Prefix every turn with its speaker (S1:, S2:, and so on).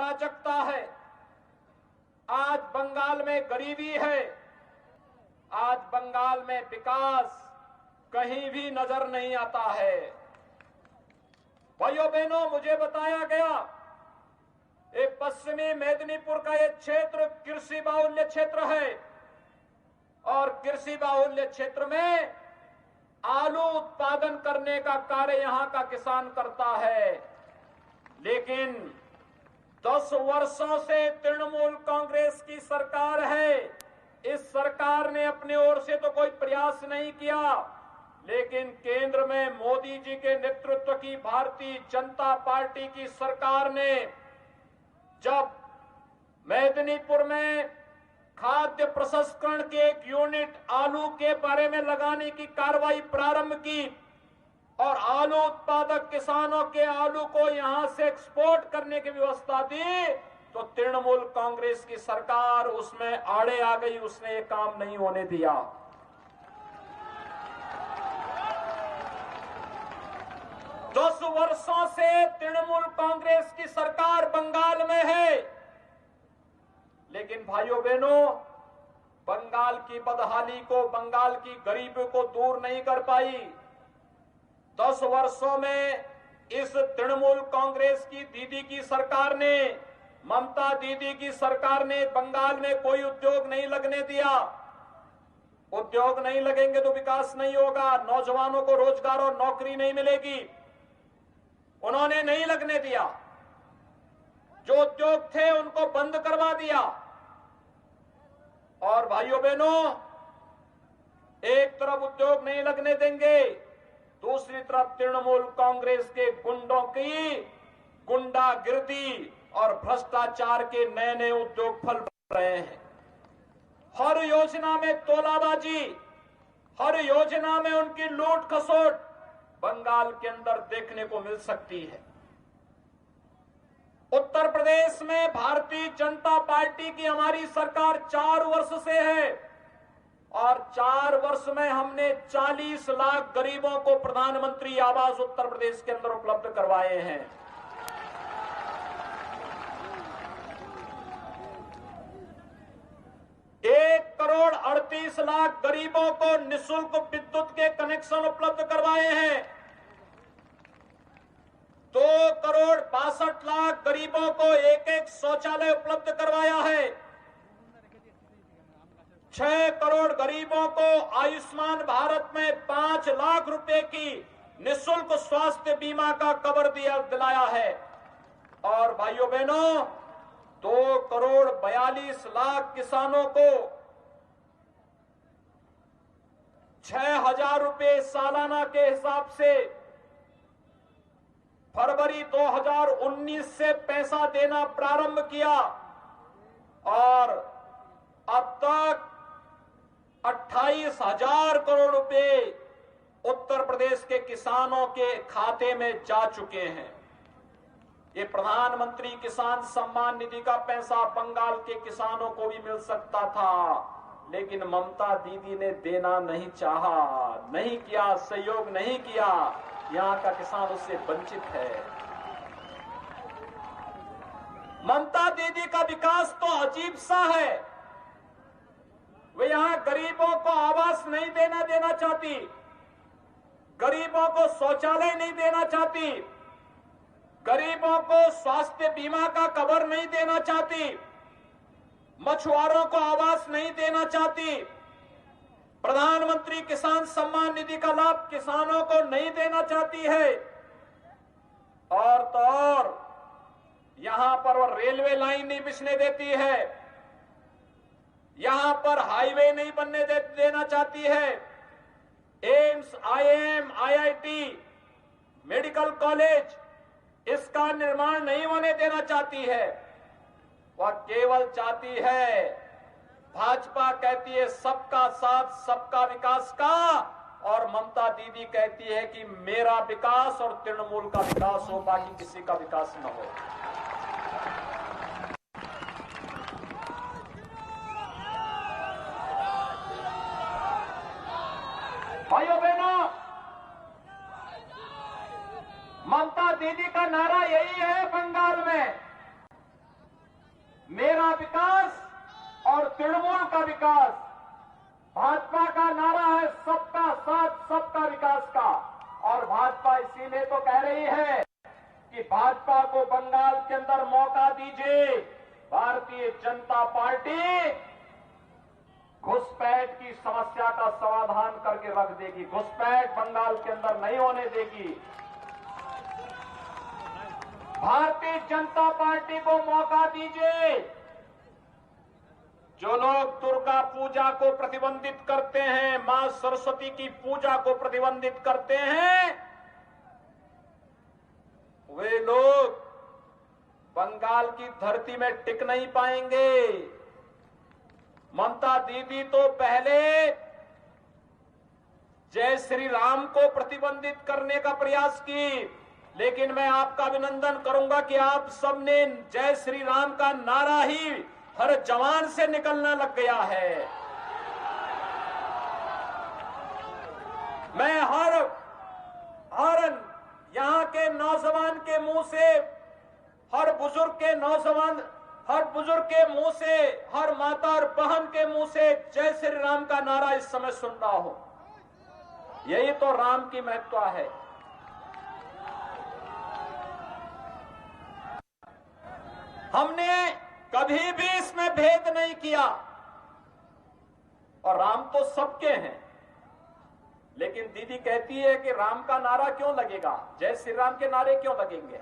S1: अराजकता है, आज बंगाल में गरीबी है, आज बंगाल में विकास कहीं भी नजर नहीं आता है। भाइयों बहनों, मुझे बताया गया ये पश्चिमी मेदिनीपुर का ये क्षेत्र कृषि बाहुल्य क्षेत्र है और कृषि बाहुल्य क्षेत्र में आलू उत्पादन करने का कार्य यहां का किसान करता है। लेकिन 10 वर्षों से तृणमूल कांग्रेस की सरकार है, इस सरकार ने अपनी ओर से तो कोई प्रयास नहीं किया, लेकिन केंद्र में मोदी जी के नेतृत्व की भारतीय जनता पार्टी की सरकार ने जब मेदिनीपुर में खाद्य प्रसंस्करण के एक यूनिट आलू के बारे में लगाने की कार्रवाई प्रारंभ की और आलू उत्पादक किसानों के आलू को यहां से एक्सपोर्ट करने की व्यवस्था दी, तो तृणमूल कांग्रेस की सरकार उसमें आड़े आ गई, उसने ये काम नहीं होने दिया। दस वर्षों से तृणमूल कांग्रेस की सरकार बंगाल में है, लेकिन भाइयों बहनों, बंगाल की बदहाली को, बंगाल की गरीबी को दूर नहीं कर पाई। 10 वर्षों में इस तृणमूल कांग्रेस की दीदी की सरकार ने, ममता दीदी की सरकार ने बंगाल में कोई उद्योग नहीं लगने दिया। उद्योग नहीं लगेंगे तो विकास नहीं होगा, नौजवानों को रोजगार और नौकरी नहीं मिलेगी। उन्होंने नहीं लगने दिया, जो उद्योग थे उनको बंद करवा दिया। और भाइयों बहनों, एक तरफ उद्योग नहीं लगने देंगे, दूसरी तरफ तृणमूल कांग्रेस के गुंडों की गुंडागिर्दी और भ्रष्टाचार के नए नए उद्योग फल रहे हैं। हर योजना में तोलाबाजी, हर योजना में उनकी लूट खसोट बंगाल के अंदर देखने को मिल सकती है। उत्तर प्रदेश में भारतीय जनता पार्टी की हमारी सरकार 4 वर्ष से है और 4 वर्ष में हमने 40 लाख गरीबों को प्रधानमंत्री आवास उत्तर प्रदेश के अंदर उपलब्ध करवाए हैं। एक करोड़ 38 लाख गरीबों को निःशुल्क विद्युत के कनेक्शन उपलब्ध करवाए हैं। 2 करोड़ 62 लाख गरीबों को एक शौचालय उपलब्ध करवाया है। 6 करोड़ गरीबों को आयुष्मान भारत में 5 लाख रुपए की निःशुल्क स्वास्थ्य बीमा का कवर दिलाया है। और भाइयों बहनों, 2 करोड़ 42 लाख किसानों को 6,000 रुपए सालाना के हिसाब से फरवरी 2019 से पैसा देना प्रारंभ किया और अब तक 28,000 करोड़ रुपए उत्तर प्रदेश के किसानों के खाते में जा चुके हैं। ये प्रधानमंत्री किसान सम्मान निधि का पैसा बंगाल के किसानों को भी मिल सकता था, लेकिन ममता दीदी ने देना नहीं चाहा, नहीं किया, सहयोग नहीं किया। यहां का किसान उससे वंचित है। ममता दीदी का विकास तो अजीब सा है। वे यहां गरीबों को आवास नहीं देना चाहती, गरीबों को शौचालय नहीं देना चाहती, गरीबों को स्वास्थ्य बीमा का कवर नहीं देना चाहती, मछुआरों को आवास नहीं देना चाहती, प्रधानमंत्री किसान सम्मान निधि का लाभ किसानों को नहीं देना चाहती है। और तो और यहां पर वो रेलवे लाइन नहीं बिछने देती है, यहां पर हाईवे नहीं बनने देना चाहती है, AIIMS, IIM, IIT, medical college इसका निर्माण नहीं होने देना चाहती है। वह केवल चाहती है, भाजपा कहती है सबका साथ सबका विकास का, और ममता दीदी कहती है कि मेरा विकास और तृणमूल का विकास हो, बाकी किसी का विकास न हो। भाइयों बहनों, ममता दीदी का नारा यही है बंगाल में विकास और तृणमूल का विकास। भाजपा का नारा है सबका साथ सबका विकास का, और भाजपा इसीलिए तो कह रही है कि भाजपा को बंगाल के अंदर मौका दीजिए। भारतीय जनता पार्टी घुसपैठ की समस्या का समाधान करके रख देगी। घुसपैठ बंगाल के अंदर नहीं होने देगी। भारतीय जनता पार्टी को मौका दीजिए। जो लोग दुर्गा पूजा को प्रतिबंधित करते हैं, मां सरस्वती की पूजा को प्रतिबंधित करते हैं, वे लोग बंगाल की धरती में टिक नहीं पाएंगे। ममता दीदी तो पहले जय श्री राम को प्रतिबंधित करने का प्रयास की, लेकिन मैं आपका अभिनंदन करूंगा कि आप सबने जय श्री राम का नारा ही हर जवान से निकलना लग गया है। मैं हर यहां के नौजवान के मुंह से, हर बुजुर्ग के मुंह से, हर माता और बहन के मुंह से जय श्री राम का नारा इस समय सुन रहा हूं। यही तो राम की महत्ता है। हमने कभी भी इसमें भेद नहीं किया, और राम तो सबके हैं। लेकिन दीदी कहती है कि राम का नारा क्यों लगेगा, जय श्री राम के नारे क्यों लगेंगे।